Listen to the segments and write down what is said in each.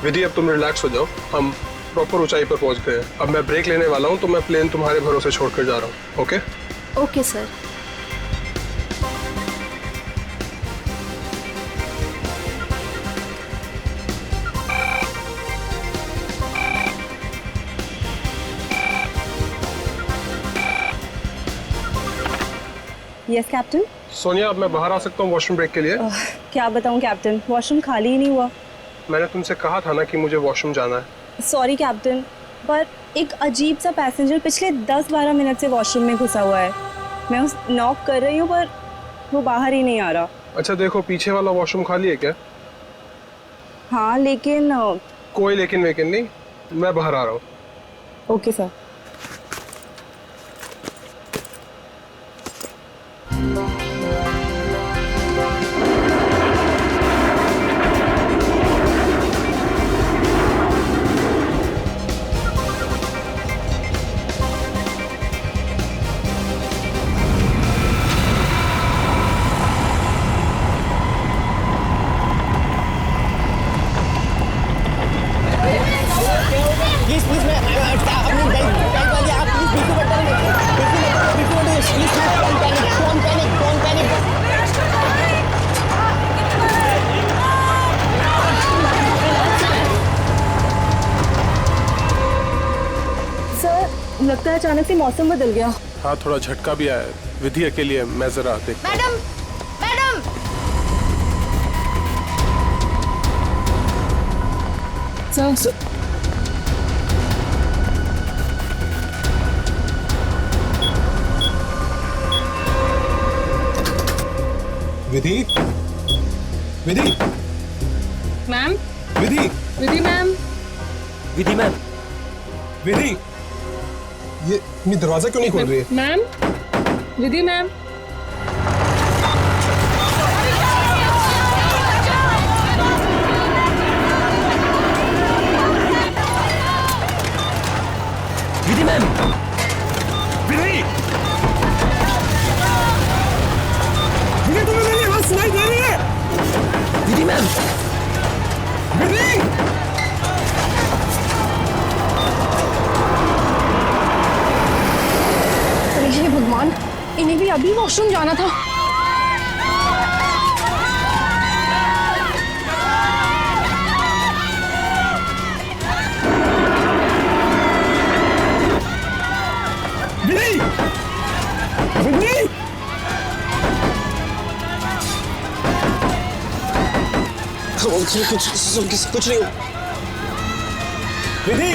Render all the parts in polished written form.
विधि अब तुम रिलैक्स हो जाओ, हम प्रॉपर ऊंचाई पर पहुंच गए। अब मैं ब्रेक लेने वाला हूं, तो मैं प्लेन तुम्हारे भरोसे छोड़कर जा रहा हूं। Okay okay sir. Yes captain. Sonia, अब मैं बाहर आ सकता हूँ वॉशरूम ब्रेक के लिए? क्या बताऊं कैप्टन, वॉशरूम खाली ही नहीं हुआ। मैंने तुमसे कहा था ना कि मुझे वॉशरूम जाना है। सॉरी कैप्टन, पर एक अजीब सा पैसेंजर पिछले 10-12 मिनट से वॉशरूम में घुसा हुआ है। मैं उस नॉक कर रही हूँ पर वो बाहर ही नहीं आ रहा। अच्छा देखो, पीछे वाला वॉशरूम खाली है क्या? हाँ लेकिन कोई लेकिन वेकिन नहीं, मैं बाहर आ रहा हूँ। Okay sir. लगता है अचानक से मौसम बदल गया। हाँ, थोड़ा झटका भी आया। विधि अकेली है, मैं जरा देखता हूं। Madam, madam. सर विधि, विधि, मैम, विधि, विधि मैम। विधि मैम। विधि, ये दरवाजा क्यों नहीं खोल रही है? Ma'am, Vidhi ma'am. Vidhi ma'am. विधि, विधि, तुम्हें मेरी आवाज सुनाई दे रही है? विधि मैम। विधि, हे भगवान, इन्हें भी अभी वॉशरूम जाना था। विधि, विधि, कुछ नहीं। विधि,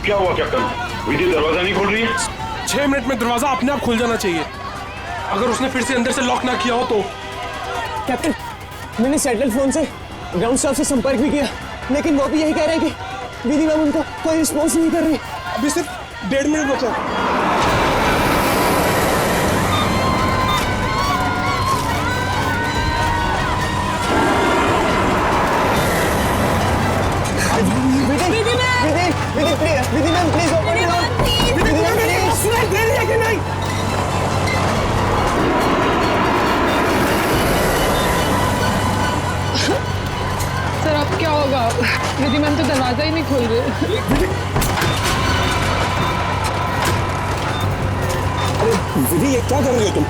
क्या हुआ कैप्टन? विधि दरवाजा नहीं खोल रही है? 6 मिनट में दरवाजा अपने आप खुल जाना चाहिए। अगर उसने फिर से अंदर से लॉक ना किया हो तो। कैप्टन, मैंने सैटेलाइट फोन से ग्राउंड स्टाफ से संपर्क भी किया, लेकिन वो भी यही कह रहे हैं कि विधि मैम उनको कोई रिस्पॉन्स नहीं कर रही। अभी सिर्फ 1.5 मिनट बचा। Vidhi ma'am please open it up. Vidhi ma'am please. सुनाई दे रही है कि नहीं? सर अब क्या होगा? विधि मैम तो दरवाजा ही नहीं खोल रहे। विधि, ये क्या कर रही हो तुम?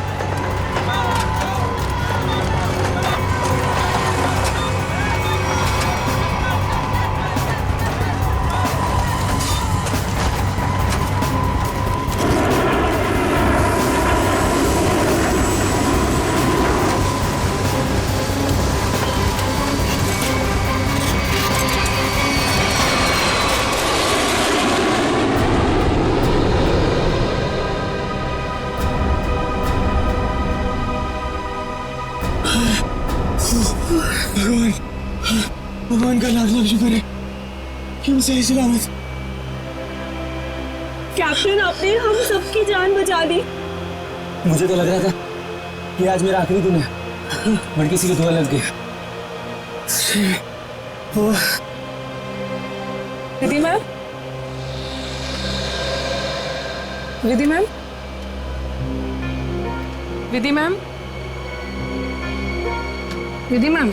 भगवान का लाख लाख शुक्र है कि हम सही सलामत। कैप्टन, आपने हम सबकी जान बचा दी। मुझे तो लग रहा था कि आज मेरा आखिरी दिन है, बट किसी की दुआ लग गई। Vidhi ma'am, Vidhi ma'am, Vidhi ma'am, Vidhi ma'am.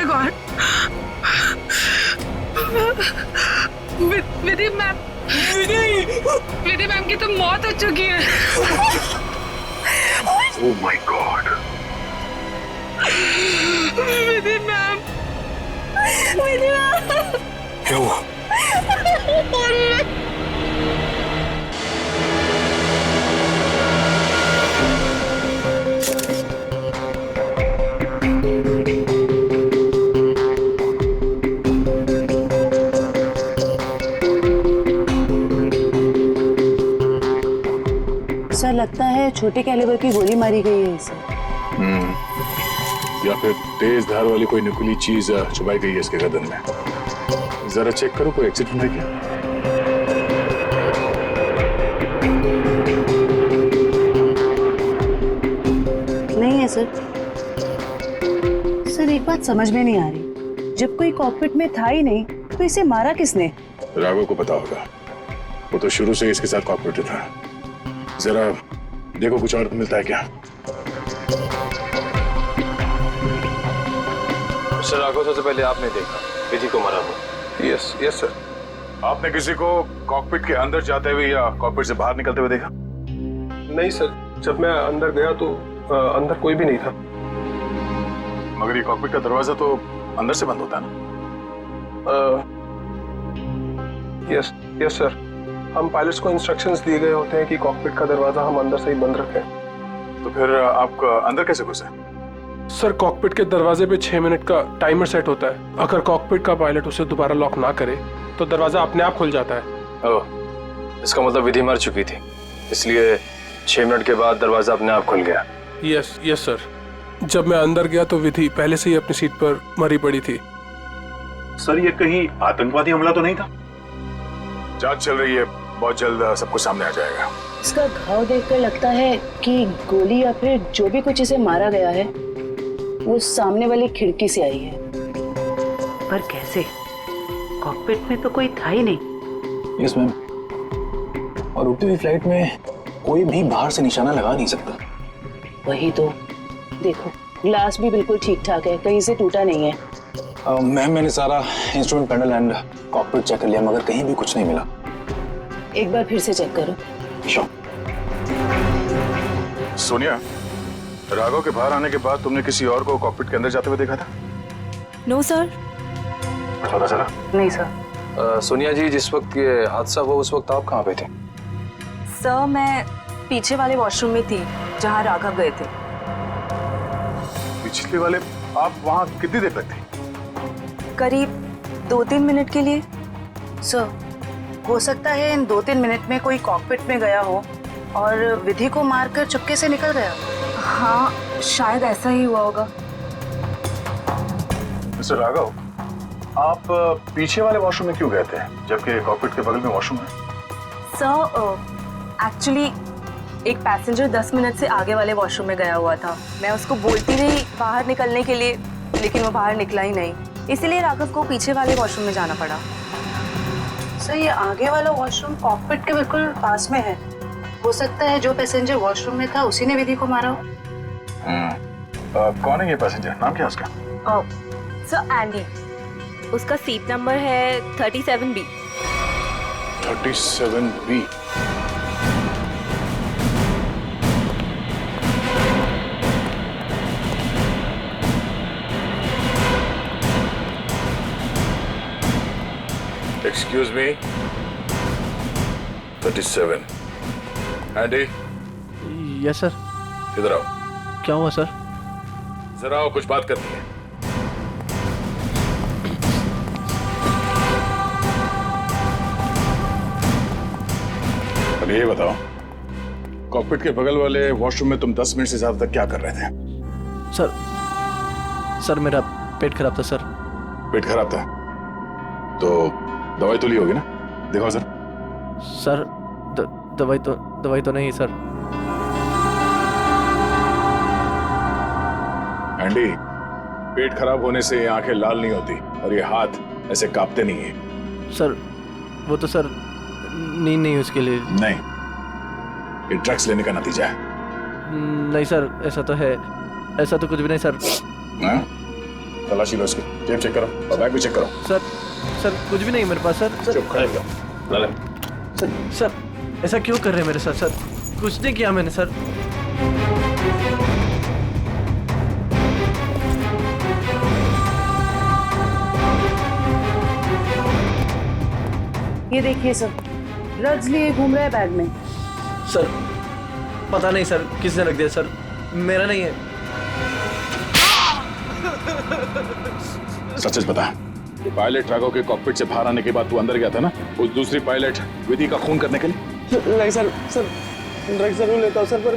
My god, Vidhi ma'am की तो मौत हो चुकी है। Oh my god, Vidhi ma'am, क्या हुआ? सर लगता है छोटे कैलिबर की गोली मारी गई है इसे। या फिर तेज धार वाली कोई नुकीली चीज छुपाई गई है इसके गर्दन में। जरा चेक करो कोई एक्सीडेंट है क्या? नहीं है सर। सर एक बात समझ में नहीं आ रही, जब कोई कॉकपिट में था ही नहीं तो इसे मारा किसने? राघव को पता होगा, वो तो शुरू से इसके साथ कॉपरेट था। जरा देखो कुछ और मिलता है क्या? सर राघव, सबसे पहले आपने देखा विधि को मारा हुआ? Yes yes sir. आपने किसी को कॉकपिट के अंदर जाते हुए या कॉकपिट से बाहर निकलते हुए देखा? नहीं सर, जब मैं अंदर गया तो अंदर कोई भी नहीं था। मगर ये कॉकपिट का दरवाजा तो अंदर से बंद होता है ना? यस यस सर, हम पायलट्स को इंस्ट्रक्शंस दिए गए होते हैं कि कॉकपिट का दरवाजा हम अंदर से ही बंद रखें। तो फिर आप अंदर कैसे घुसे? सर कॉकपिट के दरवाजे पे 6 मिनट का टाइमर सेट होता है। अगर कॉकपिट का पायलट उसे दोबारा लॉक ना करे तो दरवाजा अपने आप खुल जाता है। ओह, इसका मतलब विधि मर चुकी थी, इसलिए 6 मिनट के बाद दरवाजा अपने आप खुल गया। यस यस सर, जब मैं अंदर गया तो विधि पहले से ही अपनी सीट पर मरी पड़ी थी। सर ये कहीं आतंकवादी हमला तो नहीं था? जांच चल रही है, बहुत जल्द सब कुछ सामने आ जाएगा। इसका घाव देखकर लगता है कि गोली या फिर जो भी कुछ इसे मारा गया है वो सामने वाली खिड़की से आई है। पर कैसे? कॉकपिट में तो कोई था ही नहीं। यस मैम, और उड़ती हुई फ्लाइट में कोई भी बाहर से निशाना लगा नहीं सकता। वही तो, देखो ग्लास भी बिल्कुल ठीक ठाक है, कहीं से टूटा नहीं है। मैम मैंने सारा instrument panel and cockpit check कर लिया, मगर कहीं भी कुछ नहीं मिला। एक बार फिर से चेक करो। श्योर। सोनिया, राघव के बाहर आने के बाद तुमने किसी और को कॉकपिट के अंदर जाते हुए देखा था? No sir. पता चला? नहीं सर। सोनिया जी, जिस वक्त ये हादसा हुआ उस वक्त आप कहाँ पे थे? सर मैं पीछे वाले वॉशरूम में थी जहाँ राघव गए थे। पिछले वाले? आप वहाँ कितनी देर तक थे? करीब 2-3 मिनट के लिए। सर हो सकता है इन 2-3 मिनट में कोई कॉकपिट में गया हो और विधि को मारकर चुपके से निकल गया। हाँ शायद ऐसा ही हुआ होगा। मिस्टर राघव, आप पीछे वाले वॉशरूम में क्यों गए थे जबकि कॉकपिट के बगल में वॉशरूम है? सर एक्चुअली एक पैसेंजर 10 मिनट से आगे वाले वॉशरूम में गया हुआ था। मैं उसको बोलती रही बाहर निकलने के लिए, लेकिन वो बाहर निकला ही नहीं, इसीलिए राघव को पीछे वाले वॉशरूम में जाना पड़ा। सर ये आगे वाला वॉशरूम कॉकपिट के बिल्कुल पास में है। हो सकता है जो पैसेंजर वॉशरूम में था उसी ने विधि को मारा हो। कौन है ये पैसेंजर? नाम क्या है उसका? सर एंडी, उसका सीट नंबर है 37B। 37B। Excuse me, 37. Andy, yes sir. इधर आओ। क्या हुआ सर? जरा आओ, कुछ बात करनी है। अब ये बताओ, कॉकपिट के बगल वाले वॉशरूम में तुम 10 मिनट से ज्यादा तक क्या कर रहे थे? सर मेरा पेट खराब था सर। पेट खराब था तो दवाई तो ली होगी ना? देखो सर। सर दवाई तो नहीं सर। एंडी, पेट खराब होने से आंखें लाल नहीं होती और ये हाथ ऐसे कांपते नहीं है। सर वो तो सर नींद नहीं उसके लिए। नहीं, ये ड्रग्स लेने का नतीजा है। नहीं सर, ऐसा तो है, ऐसा तो कुछ भी नहीं सर। हाँ? तलाशी लो इसकी, जेब चेक करो और बैग भी चेक करो। सर कुछ भी नहीं है मेरे पास सर। चुप खड़े रहो। ला ले। सर ऐसा क्यों कर रहे हैं मेरे साथ सर? कुछ नहीं किया मैंने सर। ये देखिए सर, ड्रग्स लिए घूम रहा है बैग में। सर पता नहीं सर किसने रख दिया सर, मेरा नहीं है। सच बता, पायलट राघव के कॉकपिट से बाहर आने के बाद तू अंदर गया था ना उस दूसरी पायलट विधि का खून करने के लिए? नहीं सर, ड्रग्स जरूर लेता हूँ सर, पर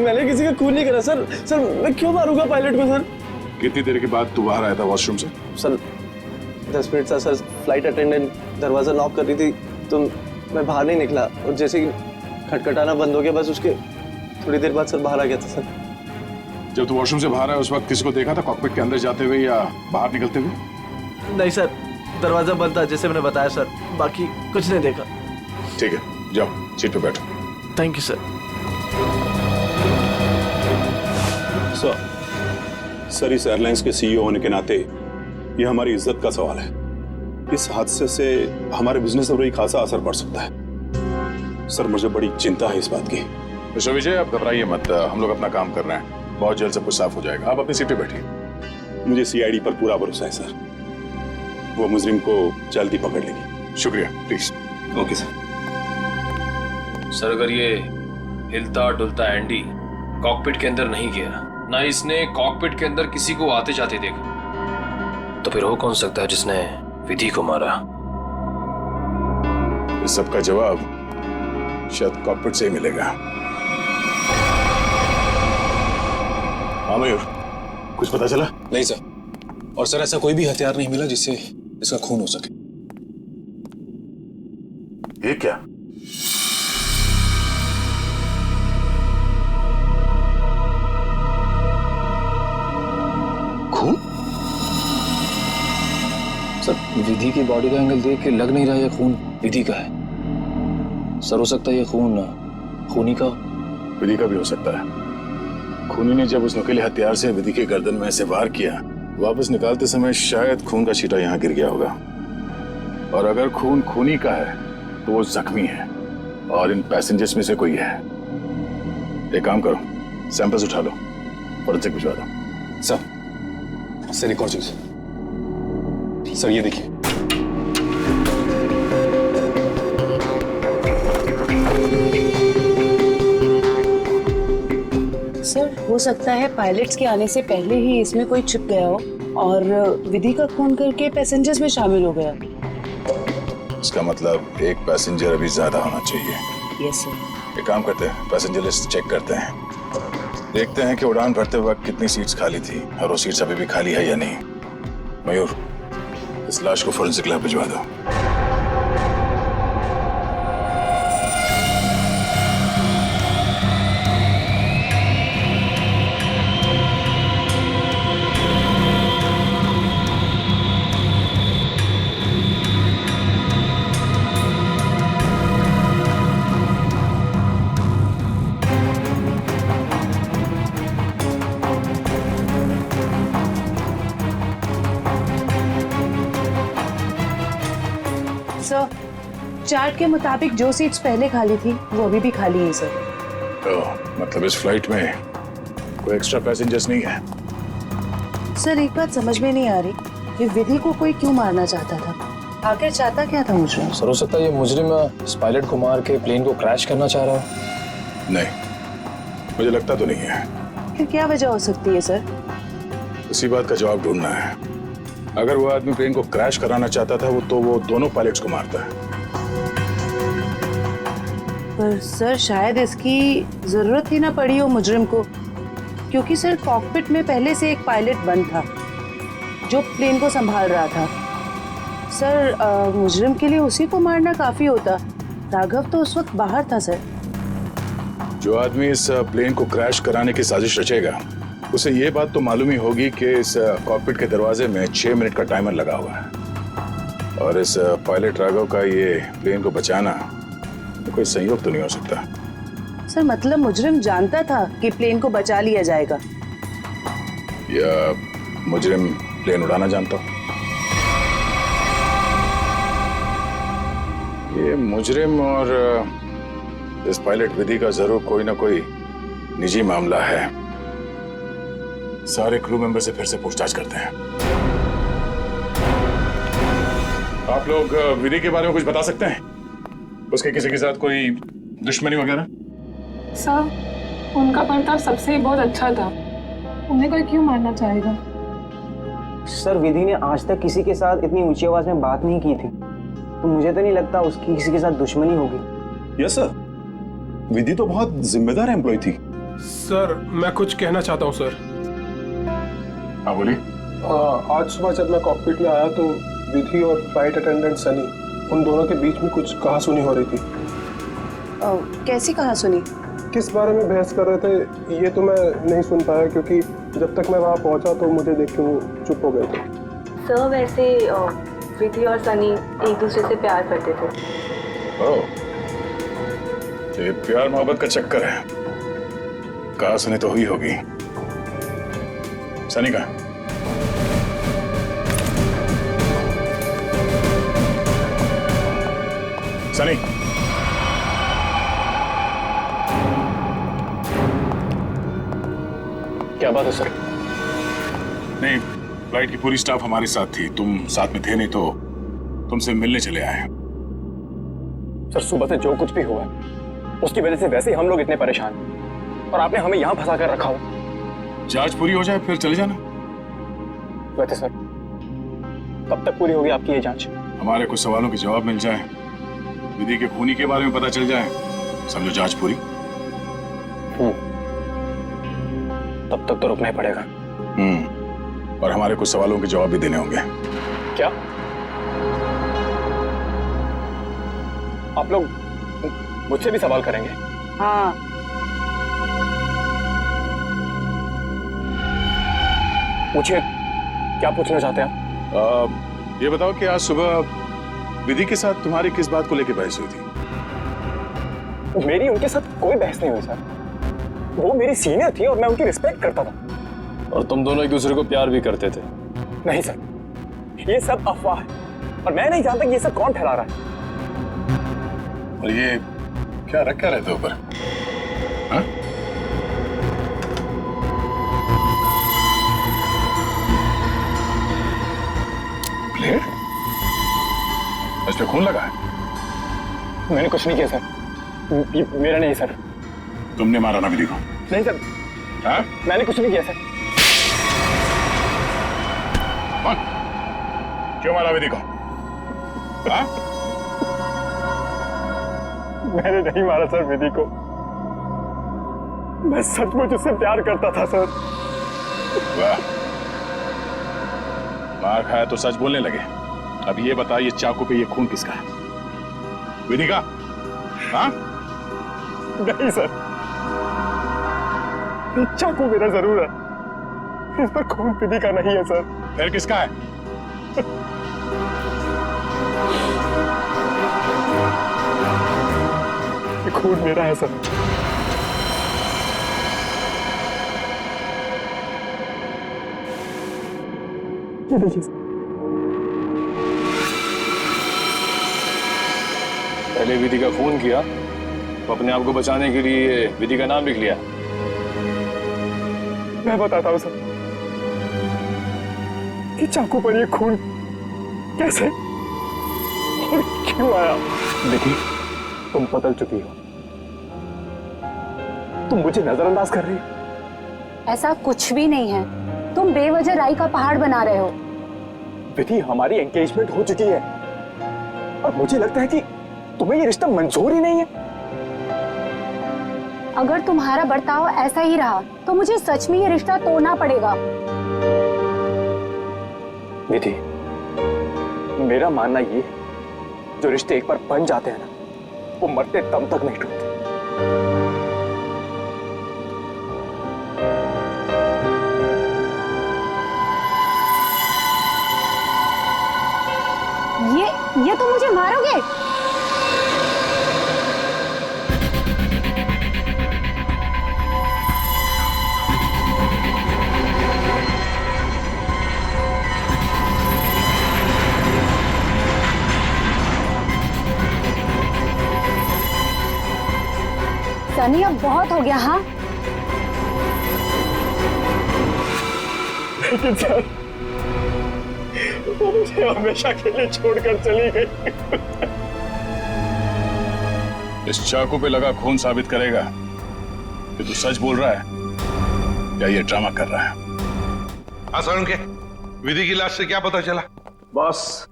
मैंने किसी का खून नहीं करा सर। सर मैं क्यों मारूंगा पायलट को सर? कितनी देर के बाद तू बाहर आया था वॉशरूम से? सर 10 मिनट था सर। फ्लाइट अटेंडेंट दरवाजा नॉक कर रही थी तो मैं बाहर नहीं निकला, और जैसे ही खटखटाना बंद हो गया बस उसके थोड़ी देर बाद सर बाहर आ गया था सर। जब तू वॉशरूम से बाहर आया उस वक्त किसी को देखा था कॉकपिट के अंदर जाते हुए या बाहर निकलते हुए? नहीं सर, दरवाजा बंद था जैसे मैंने बताया सर, बाकी कुछ नहीं देखा। ठीक है, जाओ सीट पे बैठो। Thank you sir. सर इस एयरलाइंस के सीईओ होने के नाते ये हमारी इज्जत का सवाल है। इस हादसे से हमारे बिजनेस पर भी खासा असर पड़ सकता है। सर मुझे बड़ी चिंता है इस बात की। मिस्टर विजय आप घबराइए मत, हम लोग अपना काम कर रहे हैं, बहुत जल्द सब कुछ साफ हो जाएगा। आप अपनी सीट पे बैठिए। मुझे सीआईडी पर पूरा भरोसा है सर, वो मुजरिम को जल्दी पकड़ लेगी। शुक्रिया, प्लीज। Okay sir. सर अगर ये हिलता डुलता एंडी कॉकपिट के अंदर नहीं गया, ना इसने कॉकपिट के अंदर किसी को आते जाते देखा, तो फिर हो कौन सकता है जिसने विधि को मारा? इस सब का जवाब शायद कॉकपिट से ही मिलेगा। हाँ मयूर, कुछ पता चला? नहीं सर, और सर ऐसा कोई भी हथियार नहीं मिला जिससे इसका खून हो सके। ये क्या? खून? सर विधि की बॉडी का एंगल देख के लग नहीं रहा ये खून विधि का है। सर हो सकता है ये खून खूनी का। विधि का भी हो सकता है। खूनी ने जब उस नुकीले हथियार से विधि के गर्दन में से वार किया, वापस निकालते समय शायद खून का छींटा यहाँ गिर गया होगा। और अगर खून खूनी का है तो वो जख्मी है और इन पैसेंजर्स में से कोई है। एक काम करो, सैंपल्स उठा लो, फॉरेंसिक भिजवा दो। सर एक और चीज सर, ये देखिए। सर हो सकता है पायलट्स के आने से पहले ही इसमें कोई छिप गया हो और विधि का खून करके पैसेंजर्स में शामिल हो गया। इसका मतलब एक पैसेंजर अभी ज्यादा होना चाहिए। Yes sir. एक काम करते हैं, पैसेंजर लिस्ट चेक करते हैं, देखते हैं कि उड़ान भरते वक्त कितनी सीट्स खाली थी और वो सीट्स अभी भी खाली है या नहीं। मयूर, इस लाश को फोरेंसिक लैब भिजवा दो। सर चार्ट के मुताबिक जो सीट्स पहले खाली थी वो अभी भी खाली है सर। मतलब इस फ्लाइट में कोई एक्स्ट्रा पैसेंजर्स नहीं है? सर एक बात समझ में नहीं आ रही कि विधि को कोई क्यों मारना चाहता था, आखिर चाहता क्या था मुझे? सर हो सकता है ये मुजरिम इस पायलट को मार के प्लेन को क्रैश करना चाह रहा है। नहीं, मुझे लगता तो नहीं है। फिर क्या वजह हो सकती है सर? इसी बात का जवाब ढूंढना है। अगर वो आदमी प्लेन को क्रैश कराना चाहता था तो वो दोनों पायलट्स को मारता है। पर सर शायद इसकी जरूरत ही ना पड़ी हो मुजरिम को, क्योंकि सर कॉकपिट में पहले से एक पायलट बंद था जो प्लेन को संभाल रहा था। सर मुजरिम के लिए उसी को मारना काफी होता। राघव तो उस वक्त बाहर था सर। जो आदमी इस प्लेन को क्रैश कराने की साजिश रचेगा उसे ये बात तो मालूम ही होगी कि इस कॉकपिट के दरवाजे में 6 मिनट का टाइमर लगा हुआ है और इस पायलट राघव का ये प्लेन को बचाना तो कोई संयोग तो नहीं हो सकता। सर मतलब मुजरिम जानता था कि प्लेन को बचा लिया जाएगा? या मुजरिम प्लेन उड़ाना जानता हूँ। ये मुजरिम और इस पायलट विधि का जरूर कोई ना कोई निजी मामला है। सारे क्रू मेंबर से फिर से पूछताछ करते हैं। आप लोग विधि के बारे में कुछ बता सकते हैं? उसके किसी के साथ कोई दुश्मनी वगैरह? सर उनका बर्ताव सबसे बहुत अच्छा था, उन्हें कोई क्यों मारना चाहेगा? सर विधि ने आज तक किसी के साथ इतनी ऊंची आवाज में बात नहीं की थी, तो मुझे तो नहीं लगता उसकी किसी के साथ दुश्मनी होगी। यस सर, विधि तो बहुत जिम्मेदार एम्प्लॉय थी। सर मैं कुछ कहना चाहता हूँ सर। हाँ बोलिए। आज सुबह जब मैं कॉकपिट में आया तो विधि और फ्लाइट अटेंडेंट सनी, उन दोनों के बीच में कुछ कहासुनी हो रही थी। कैसी कहा सुनी? किस बारे में बहस कर रहे थे ये तो मैं नहीं सुन पाया, क्योंकि जब तक मैं वहाँ पहुँचा तो मुझे देख के वो चुप हो गए थे। सर वैसे विधि और सनी एक दूसरे से प्यार करते थे। ओह, ये प्यार मोहब्बत का चक्कर है। कहा सुनी तो हुई होगी। सनी का सनी, क्या बात है सर? नहीं, फ्लाइट की पूरी स्टाफ हमारे साथ थी, तुम साथ में थे नहीं तो तुमसे मिलने चले आए। सर सुबह से जो कुछ भी हुआ उसकी वजह से वैसे ही हम लोग इतने परेशान हैं और आपने हमें यहाँ फंसा कर रखा हो। जांच पूरी हो जाए फिर चले जाना। वैसे सर कब तक पूरी होगी आपकी ये जांच? हमारे कुछ सवालों के जवाब मिल जाए, विधि के खूनी के बारे में पता चल जाए, समझो जांच पूरी। तब तक तो रुकना ही पड़ेगा। और हमारे कुछ सवालों के जवाब भी देने होंगे। क्या आप लोग मुझसे भी सवाल करेंगे? हाँ। पूछिए, क्या पूछना चाहते हैं आप? ये बताओ कि आज सुबह विधि के साथ तुम्हारी किस बात को लेकर बहस हुई थी? मेरी उनके साथ कोई बहस नहीं हुई सर। वो मेरी सीनियर थी और मैं उनकी रिस्पेक्ट करता था। और तुम दोनों एक दूसरे को प्यार भी करते थे? नहीं सर, ये सब अफवाह है और मैं नहीं जानता कि ये सब कौन फैला रहा है। और ये क्या रखा रहते ऊपर? हाँ? प्लेट? इस पे खून लगा है? मैंने कुछ नहीं किया सर। ये मेरा नहीं सर। तुमने मारा ना विधि को? नहीं सर। हाँ? मैंने कुछ नहीं किया सर। कौन? क्यों मारा विधि को? हाँ? मैंने नहीं मारा सर विधि को। मैं सचमुच उससे प्यार करता था सर। वाह, मार खाया तो सच बोलने लगे। अब ये बता, ये चाकू पे ये खून किसका है? विधि का? हाँ? नहीं सर, ये चाकू मेरा जरूर है, इस पर खून विधि का नहीं है सर। फिर किसका है? ये खून मेरा है सर। ये देखिए सर। पहले विधि का खून किया तो अपने आप को बचाने के लिए विधि का नाम लिख लिया। मैं बताता हूँ सर, कि चाकू पर ये खून कैसे और क्यों आया। देखिए, तुम बदल चुकी हो, तुम मुझे नजरअंदाज कर रही हो। ऐसा कुछ भी नहीं है, तुम बेवजह राई का पहाड़ बना रहे हो। विधि, हमारी एंगेजमेंट हो चुकी है और मुझे लगता है कि तुम्हें ये रिश्ता मंजूर ही नहीं है। अगर तुम्हारा बर्ताव ऐसा ही रहा तो मुझे सच में ये रिश्ता तोड़ना पड़ेगा। विधि, मेरा मानना ये है, जो रिश्ते एक बार बन जाते हैं ना, वो मरते दम तक नहीं टूटते। ये तो मुझे मारोगे? सनी अब बहुत हो गया। हाँ लेकिन सर वो मुझे हमेशा के लिए छोड़कर चली गई। इस चाकू पे लगा खून साबित करेगा कि तू सच बोल रहा है या ये ड्रामा कर रहा है। हाँ सर, के विधि की लाश से क्या पता चला? बॉस,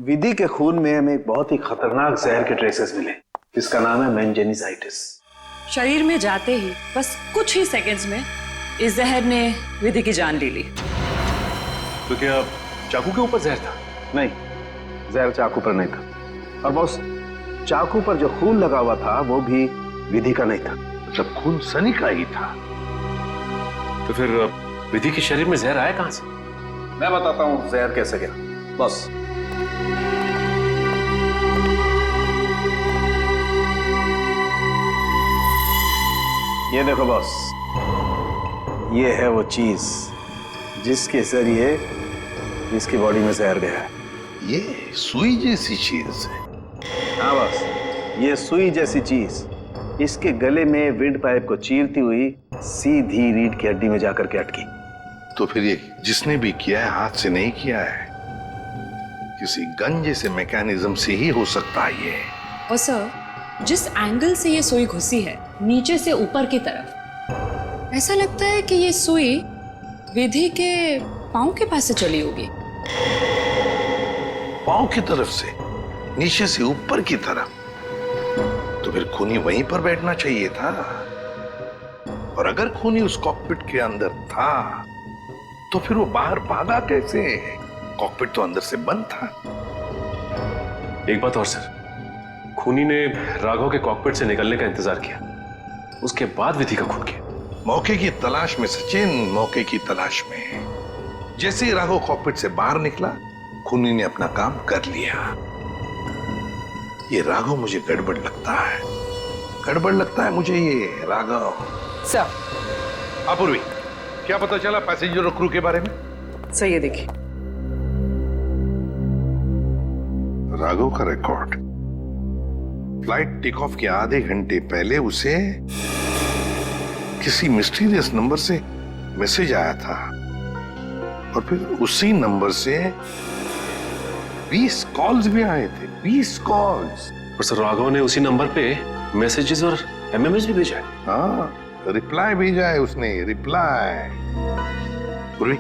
विधि के खून में हमें एक बहुत ही खतरनाक जहर के ट्रेसेस मिले जिसका नाम है मेंजेनिसाइटिस। शरीर में जाते ही बस कुछ ही सेकंड्स में इस जहर ने विधि की जान ले ली। तो क्या चाकू के ऊपर जहर था? नहीं, जहर चाकू पर नहीं था। और बॉस, चाकू पर जो खून लगा हुआ था वो भी विधि का नहीं था। मतलब खून सनी का ही था। तो फिर विधि के शरीर में जहर आया कहां से? मैं बताता हूँ जहर कैसे गया। बॉस, ये देखो बॉस, ये है वो चीज जिसके जरिए इसकी बॉडी में जहर गया है। ये सुई जैसी चीज है। हाँ बॉस, ये सुई जैसी चीज इसके गले में विंड पाइप को चीरती हुई सीधी रीढ़ की हड्डी में जाकर के अटकी। तो फिर ये जिसने भी किया है हाथ से नहीं किया है, किसी गन जैसे मैकेनिज्म से ही हो सकता है ये। और सर, जिस एंगल से ये सुई घुसी है, नीचे से ऊपर की तरफ, ऐसा लगता है कि ये सुई विधि के पांव के पास से चली होगी। पांव की तरफ से, नीचे से ऊपर की तरफ? तो फिर खूनी वहीं पर बैठना चाहिए था। और अगर खूनी उस कॉकपिट के अंदर था तो फिर वो बाहर भागा कैसे? कॉकपिट तो अंदर से बंद था। एक बात और सर, खूनी ने राघव के कॉकपिट से निकलने का इंतजार किया, उसके बाद विधि का खून किया। मौके की तलाश में सचिन, मौके की तलाश में। जैसे ही राघव कॉकपिट से बाहर निकला, खूनी ने अपना काम कर लिया। ये राघव मुझे गड़बड़ लगता है, गड़बड़ लगता है मुझे ये राघव। सर, अपूर्वी, क्या पता चला पैसेंजर और क्रू के बारे में? सर ये देखिए, राघव का रिकॉर्ड। फ्लाइट टेक ऑफ के आधे घंटे पहले उसे किसी मिस्टीरियस नंबर से मैसेज आया था और फिर उसी नंबर से 20 कॉल्स भी आए थे। 20 कॉल्स। और सर, राघव ने उसी नंबर पे मैसेजेस और एमएमएस भी भेजा है। हाँ, रिप्लाई भेजा है उसने, रिप्लाई। पूर्वी,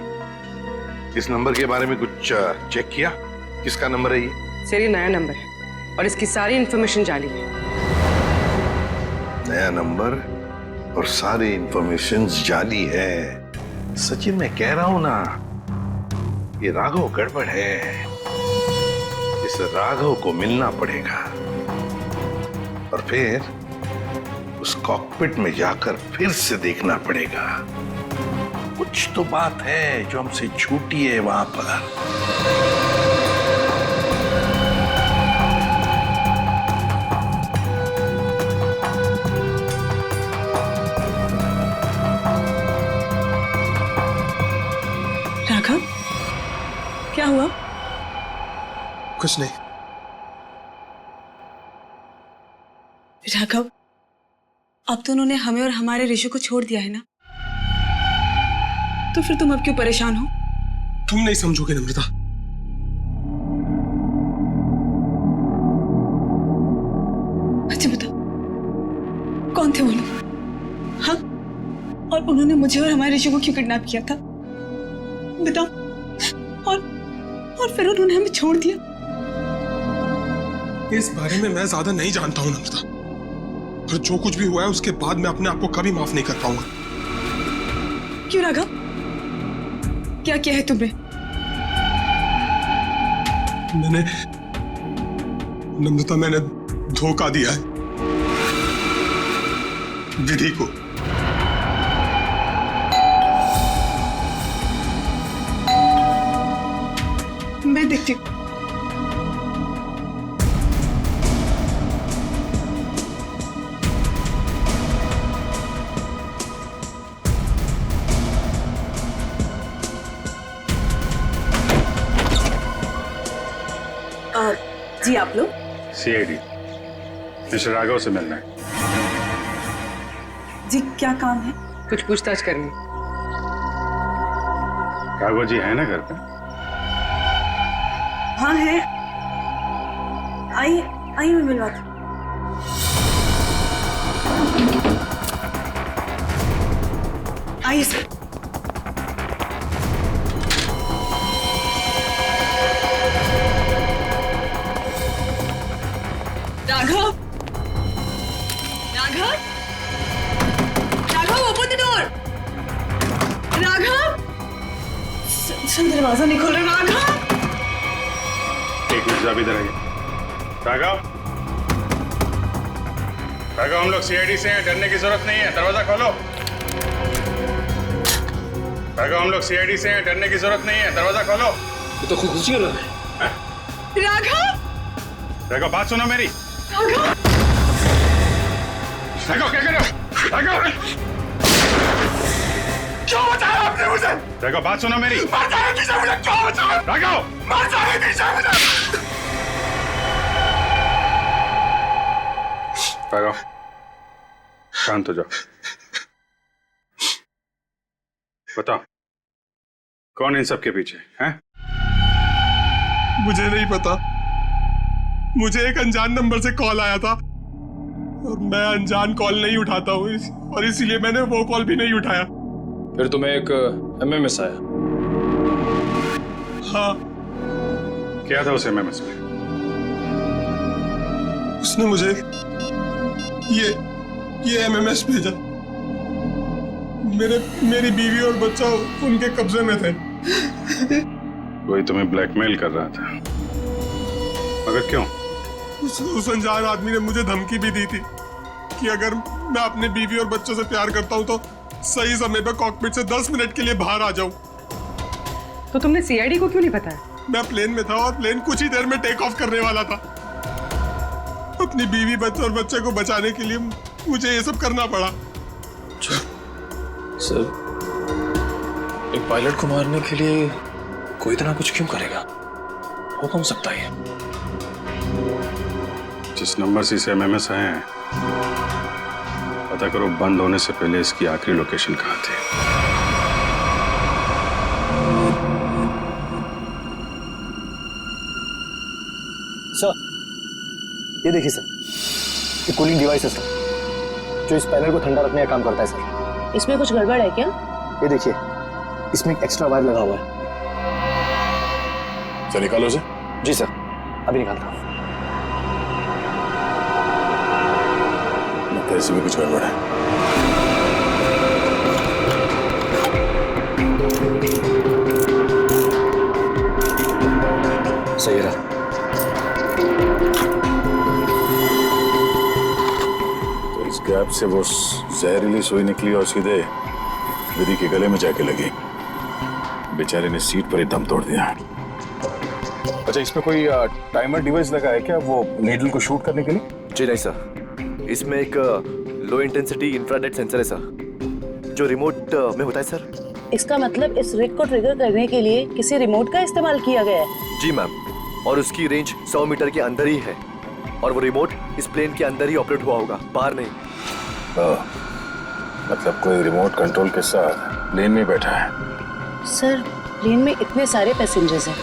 इस नंबर के बारे में कुछ चेक किया? किसका नंबर है ये? सर ये नया नंबर है और इसकी सारी इंफॉर्मेशन जाली है। नया नंबर और सारी इंफॉर्मेशन जाली है। सचिन, मैं कह रहा हूं ना, ये राघव गड़बड़ है। इस राघव को मिलना पड़ेगा और फिर उस कॉकपिट में जाकर फिर से देखना पड़ेगा। कुछ तो बात है जो हमसे छूटी है वहां पर। राघव, क्या हुआ? कुछ नहीं। राघव, अब तो उन्होंने हमें और हमारे ऋषि को छोड़ दिया है ना, तो फिर तुम अब क्यों परेशान हो? तुम नहीं समझोगे नम्रता। अच्छा बता, कौन थे वो लोग? हाँ, और उन्होंने मुझे और हमारे ऋषि को क्यों किडनैप किया था? बताओ। और फिर उन्होंने हमें छोड़ दिया। इस बारे में मैं ज्यादा नहीं जानता हूं नम्रता, और जो कुछ भी हुआ है उसके बाद मैं अपने आप को कभी माफ नहीं कर पाऊंगा। क्यों राघव, क्या किया है तुमने? मैंने नम्रता, मैंने धोखा दिया है विधि को। मैं देखती हूँ। जी आप लोग? सीआईडी, मिस्टर राघव से मिलना है। जी क्या काम है? कुछ पूछताछ करनी। राघव जी है ना घर पे? हाँ है। आई मैं मिलवाती। आइए sir. Raghav, Raghav, Raghav open the door. Raghav, sir दरवाजा नहीं खोल रहा। राघव, एक मिनट आप इधर आइए। राघव, राघव हम लोग सीआईडी से हैं, डरने की जरूरत नहीं है, दरवाजा खोलो। राघव हम लोग सीआईडी से हैं, डरने की जरूरत नहीं है, दरवाजा खोलो। ये तो खुशी हो रहा है। राघव, राघव बात सुनो मेरी। राघव, राघव क्या कर रहे हो? राघव क्यों बचाया आपने मुझे? राघव बात सुनो मेरी। मर जाए पीछे मुझे, क्यों बचाया? राघव मर जाए पीछे मुझे। राघव शांत हो जाओ। बताओ कौन इन सब के पीछे है? मुझे नहीं पता, मुझे एक अनजान नंबर से कॉल आया था और मैं अनजान कॉल नहीं उठाता हूँ और इसीलिए मैंने वो कॉल भी नहीं उठाया। फिर तुम्हें एक एमएमएस आया? हाँ। क्या था उस एमएमएस में? उसने मुझे ये एमएमएस भेजा। मेरी बीवी और बच्चा उनके कब्जे में थे। वही तुम्हें ब्लैकमेल कर रहा था, मगर क्यों? उस अनजान आदमी ने मुझे धमकी भी दी थी कि अगर मैं अपने बीवी और बच्चों से प्यार करता हूं तो सही समय पर कॉकपिट से 10 मिनट के लिए बाहर आ जाऊं। तो तुमने सीआईडी को क्यों नहीं बताया? मैं प्लेन में था और प्लेन कुछ ही देर में टेक ऑफ करने वाला था। अपनी बीवी बच्चे और बच्चे को बचाने के लिए मुझे ये सब करना पड़ा। सर, एक पायलट को मारने के लिए कोई इतना कुछ क्यों करेगा? हो कौन सकता है? जिस नंबर से इसे एमएमएस आए हैं, पता करो बंद होने से पहले इसकी आखिरी लोकेशन कहाँ थी। सर ये देखिए सर, ये कूलिंग डिवाइस है सर, जो इस पैनल को ठंडा रखने का काम करता है सर। इसमें कुछ गड़बड़ है क्या? ये देखिए, इसमें एक एक्स्ट्रा वायर लगा हुआ है। सर निकालो उसे। जी सर, अभी निकालता हूँ। लगता है इसमें कुछ गड़बड़ है। सही रहा। तो इस गैप से वो जहरीली सुई निकली और सीधे विधि के गले में जाके लगी। बेचारे ने सीट पर ही दम तोड़ दिया। अच्छा, इसमें कोई टाइमर डिवाइस लगा है क्या, वो नीडल को शूट करने के लिए? जी नहीं सर, इसमें एक लो इंटेंसिटी इंफ्रारेड सेंसर है सर, जो रिमोट में होता है सर। इसका मतलब इस रिग को ट्रिगर करने के लिए किसी रिमोट का इस्तेमाल किया गया है? जी मैम, और उसकी रेंज 100 मीटर के अंदर ही है, और वो रिमोट इस प्लेन के अंदर ही ऑपरेट हुआ होगा, बाहर नहीं। मतलब कोई रिमोट कंट्रोल के साथ प्लेन में बैठा है। सर, प्लेन में इतने सारे पैसेंजर्स हैं,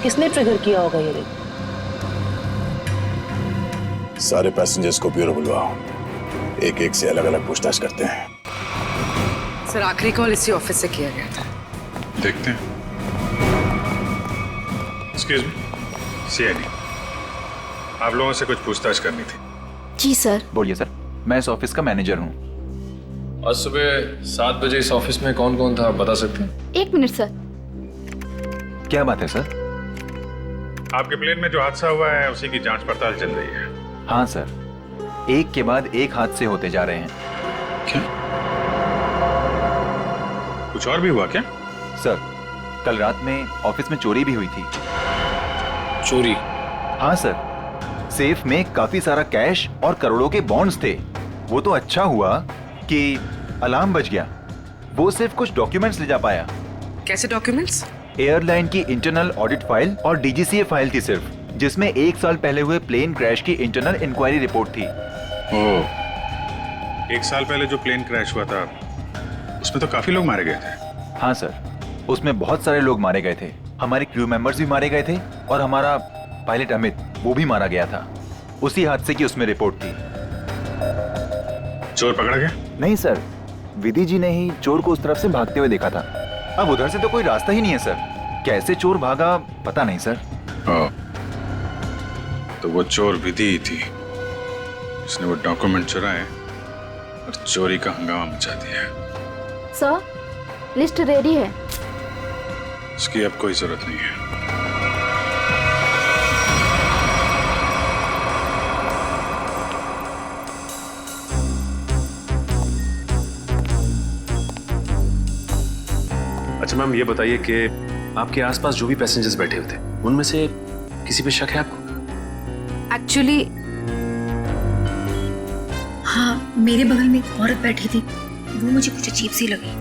किसने ट्रिगर किया होगा ये रिग? सारे पैसेंजर्स को ब्यूरो बुलवाओ, एक एक से अलग अलग पूछताछ करते हैं। सर, आखिरी कॉल इसी ऑफिस से किया गया था। देखते हैं। एक्सक्यूज मी, सीआईडी, आप लोगों से कुछ पूछताछ करनी थी। जी सर। बोलिए सर, मैं इस ऑफिस का मैनेजर हूँ। आज सुबह 7 बजे इस ऑफिस में कौन कौन था, बता सकते हैं? 1 मिनट सर। क्या बात है सर? आपके प्लेन में जो हादसा हुआ है उसी की जांच पड़ताल चल रही है। हाँ सर, एक के बाद एक हादसे होते जा रहे हैं। क्या? कुछ और भी हुआ क्या? सर, कल रात में ऑफिस में चोरी भी हुई थी। चोरी? हाँ सर, सेफ में काफी सारा कैश और करोड़ों के बॉन्ड्स थे। वो तो अच्छा हुआ कि अलार्म बज गया, वो सिर्फ कुछ डॉक्यूमेंट्स ले जा पाया। कैसे डॉक्यूमेंट्स? एयरलाइन की इंटरनल ऑडिट फाइल और डीजीसीए फाइल थी सिर्फ, जिसमें 1 साल पहले हुए प्लेन क्रैश की इंटरनल इंक्वायरी रिपोर्ट थी। ओह, 1 साल पहले जो प्लेन क्रैश हुआ था उसमें तो काफी लोग मारे गए थे। हाँ सर, उसमें बहुत सारे लोग मारे गए थे। हमारे क्रू मेंबर्स भी मारे गए थे और हमारा पायलट अमित वो भी मारा गया था। उसी हादसे की उसमें रिपोर्ट थी। चोर पकड़ा गया? नहीं सर, विधि जी ने ही चोर को उस तरफ से भागते हुए देखा था। अब उधर से तो कोई रास्ता ही नहीं है सर। कैसे चोर भागा पता नहीं सर। तो वो चोर विधि ही थी जिसने वो डॉक्यूमेंट चुराए और चोरी का हंगामा मचा दिया। सर, लिस्ट रेडी है। उसकी अब कोई जरूरत नहीं है। अच्छा मैम, ये बताइए कि आपके आसपास जो भी पैसेंजर्स बैठे हुए थे उनमें से किसी पे शक है आपको? एक्चुअली हाँ, मेरे बगल में एक औरत बैठी थी, वो मुझे कुछ अजीब सी लगी।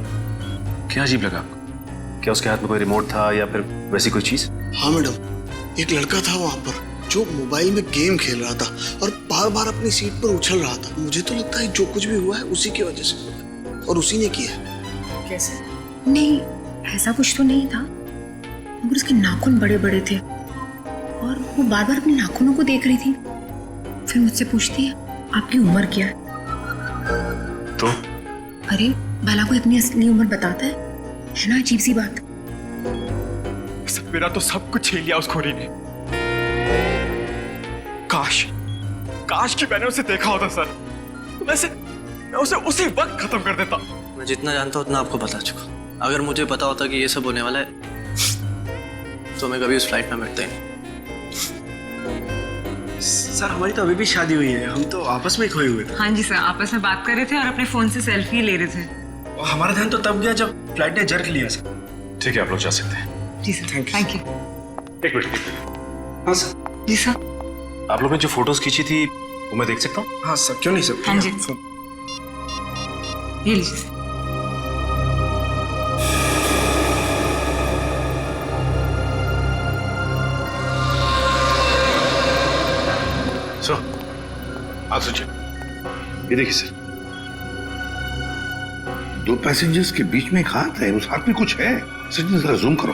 क्या अजीब लगा आपको? क्या उसके हाथ में कोई रिमोट था या फिर वैसी कोई चीज? हाँ मैडम, एक लड़का था वहाँ पर जो मोबाइल में गेम खेल रहा था और बार बार अपनी सीट पर उछल रहा था। मुझे तो लगता है जो कुछ भी हुआ है उसी की वजह से हुआ है और उसी ने किया। कैसे? नहीं, ऐसा कुछ तो नहीं था, मगर उसके नाखून बड़े बड़े थे और वो बार बार अपने नाखूनों को देख रही थी। फिर मुझसे पूछती है आपकी उम्र क्या है? तो अरे भला कोई अपनी असली उम्र बताता है ना? अजीब सी बात। मेरा तो सब कुछ छीन लिया उस खोरी ने। काश कि मैंने उसे देखा होता सर, तो मैं उसे उसी वक्त खत्म कर देता। मैं जितना जानता हूँ उतना आपको बता चुका। अगर मुझे पता होता कि ये सब होने वाला है तो मैं कभी उस फ्लाइट में बैठता ही नहीं। सर, हमारी तो अभी भी शादी हुई है, हम तो आपस में खोए हुए थे। हाँ जी सर, आपस में बात कर रहे थे और अपने फोन से सेल्फी ले रहे थे। और हमारा ध्यान तो तब गया जब फ्लाइट ने जर्क लिया सर। ठीक है, आप लोग जा सकते हैं। जी सर, थैंक यू। एक मिनट। हाँ सर। जी सर। आप लोग ने जो फोटोज खींची थी वो मैं देख सकता हूँ? हाँ सर, क्यों नहीं सर। हाँ जी, ये लीजिए। सर, हाँ सचिन, ये देखिए सर। 2 पैसेंजर्स के बीच में एक हाथ है, उस हाथ में कुछ है। सचिन जरा जूम करो।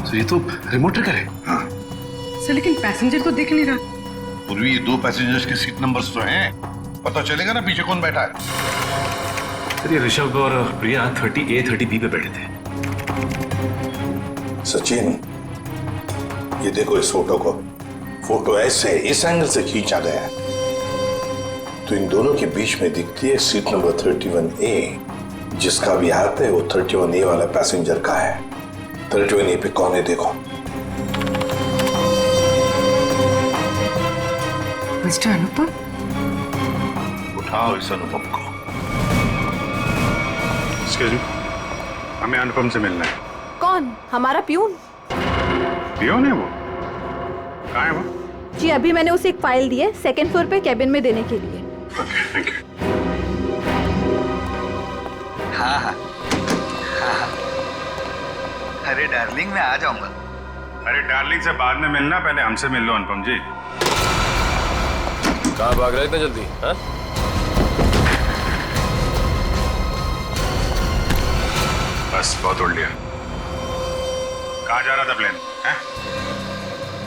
सर, ये तो रिमोट ट्रिगर है। हाँ सर, लेकिन पैसेंजर तो दिख नहीं रहा। पूर्वी, ये 2 पैसेंजर्स के सीट नंबर्स तो हैं, पता चलेगा ना पीछे कौन बैठा है। सर, ये ऋषभ और प्रिया 30A 30B पे बैठे थे। सचिन, ये देखो इस फोटो को। फोटो ऐसे इस एंगल से खींचा गया है तो इन दोनों के बीच में दिखती है सीट नंबर 31A। जिसका भी हाथ है वो 31A वाला पैसेंजर का है। 31A पे कौन है देखो। मिस्टर अनुपम? उठाओ इस अनुपम को। एक्सक्यूज मी, हमें अनुपम से मिलना है। कौन? हमारा प्यून? पियोन है वो? कहाँ है वो? जी, अभी मैंने उसे एक फाइल दी है 2nd फ्लोर पे कैबिन में देने के लिए। Okay, thank you. हाँ। अरे डार्लिंग, मैं आ जाऊंगा। अरे डार्लिंग से बाद में मिलना, पहले हमसे मिल लो अनुपम जी। कहाँ भाग रहे इतना जल्दी? हाँ? बस बहुत उड़ लिया। कहाँ जा रहा था प्लेन?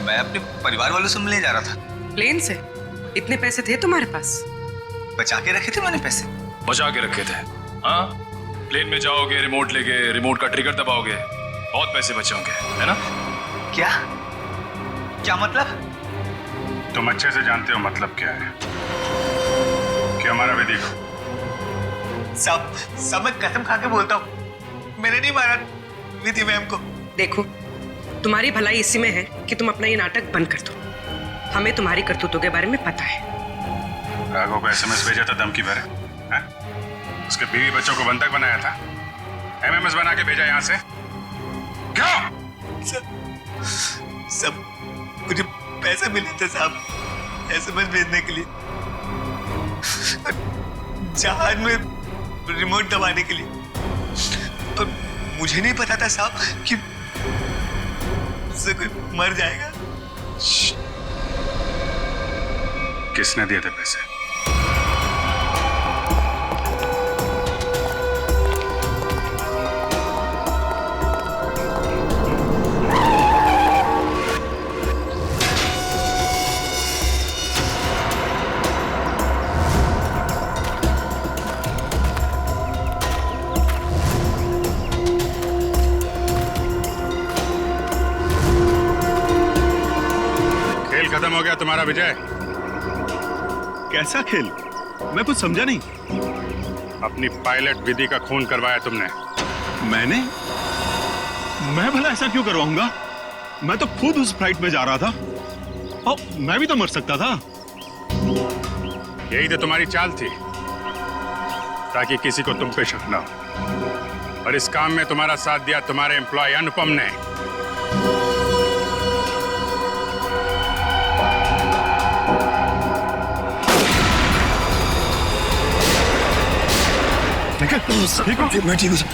मैं अपने परिवार वालों से मिलने जा रहा था। प्लेन से? इतने पैसे थे तुम्हारे पास? बचा के रखे थे मैंने पैसे। बचा के रखे थे? हाँ, प्लेन में जाओगे, रिमोट लेके, रिमोट का ट्रिगर दबाओगे, बहुत पैसे बचे होंगे, है ना? क्या मतलब? तुम अच्छे से जानते हो मतलब क्या है। कि हमारा विधि को सब मैं कसम खा के बोलता हूँ, मैंने नहीं मारा विधि मैम को। देखो, तुम्हारी भलाई इसी में है कि तुम अपना ये नाटक बंद कर दो। हमें तुम्हारी करतूतों के बारे में पता है। राघव को SMS भेजा था धमकी भरे, हैं? उसके बीवी बच्चों को बंधक बनाया था, MMS बना के भेजा यहाँ से। क्यों? सब मुझे पैसे मिले थे साहब SMS भेजने के लिए, जहाज में रिमोट दबाने के लिए। और मुझे नहीं पता था साहब कि उससे कोई मर जाएगा। किसने दिए थे पैसे? खत्म हो गया तुम्हारा विजय। कैसा खेल? मैं कुछ समझा नहीं। अपनी पायलट विधि का खून करवाया तुमने। मैं भला ऐसा क्यों करवाऊंगा? मैं तो खुद उस फ्लाइट में जा रहा था और मैं भी तो मर सकता था। यही तो तुम्हारी चाल थी, ताकि किसी को तुम पे शक ना हो। और इस काम में तुम्हारा साथ दिया तुम्हारे एम्प्लॉय अनुपम ने। ठीक हो? मैं ठीक हूँ सर।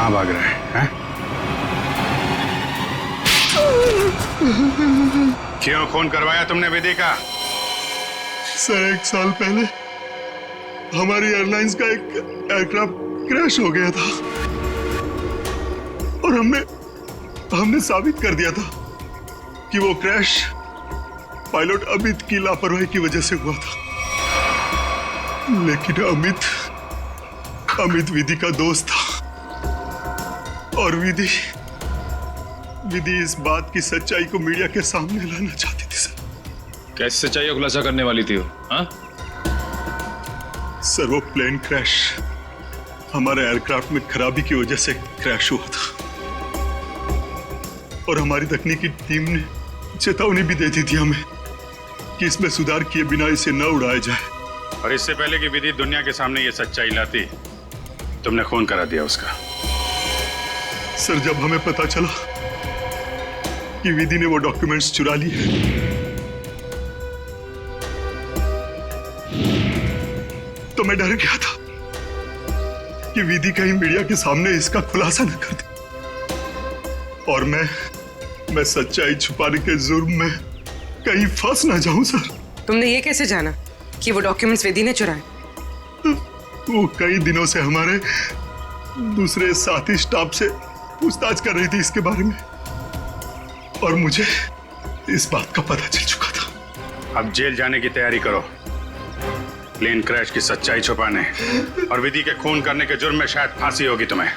भाग रहे हैं? क्यों खून करवाया तुमने विधि का? सर 1 साल पहले हमारी एयरलाइंस का एक एयरक्राफ्ट क्रैश हो गया था और हमने साबित कर दिया था कि वो क्रैश पायलट अमित की लापरवाही की वजह से हुआ था। लेकिन अमित विधि का दोस्त था और विधि इस बात की सच्चाई को मीडिया के सामने लाना चाहती थी सर। कैसे सच्चाई का खुलासा करने वाली थी वो? हाँ? सर वो प्लेन क्रैश हमारे एयरक्राफ्ट में खराबी की वजह से क्रैश हुआ था और हमारी तकनीकी टीम ने चेतावनी भी दे दी थी हमें कि इसमें सुधार किए बिना इसे न उड़ाया जाए। और इससे पहले कि विधि दुनिया के सामने ये सच्चाई लाती, तुमने खून करा दिया उसका। सर जब हमें पता चला कि विधि ने वो डॉक्यूमेंट्स चुरा लिए तो मैं डर गया था कि विधि कहीं मीडिया के सामने इसका खुलासा न कर दे और मैं सच्चाई छुपाने के जुर्म में कहीं फंस ना जाऊं। सर तुमने ये कैसे जाना कि वो डॉक्यूमेंट्स विधि ने चुराए? वो कई दिनों से हमारे दूसरे साथी स्टाफ से पूछताछ कर रही थी इसके बारे में और मुझे इस बात का पता चल चुका था। अब जेल जाने की तैयारी करो, प्लेन क्रैश की सच्चाई छुपाने और विधि के खून करने के जुर्म में शायद फांसी होगी तुम्हें।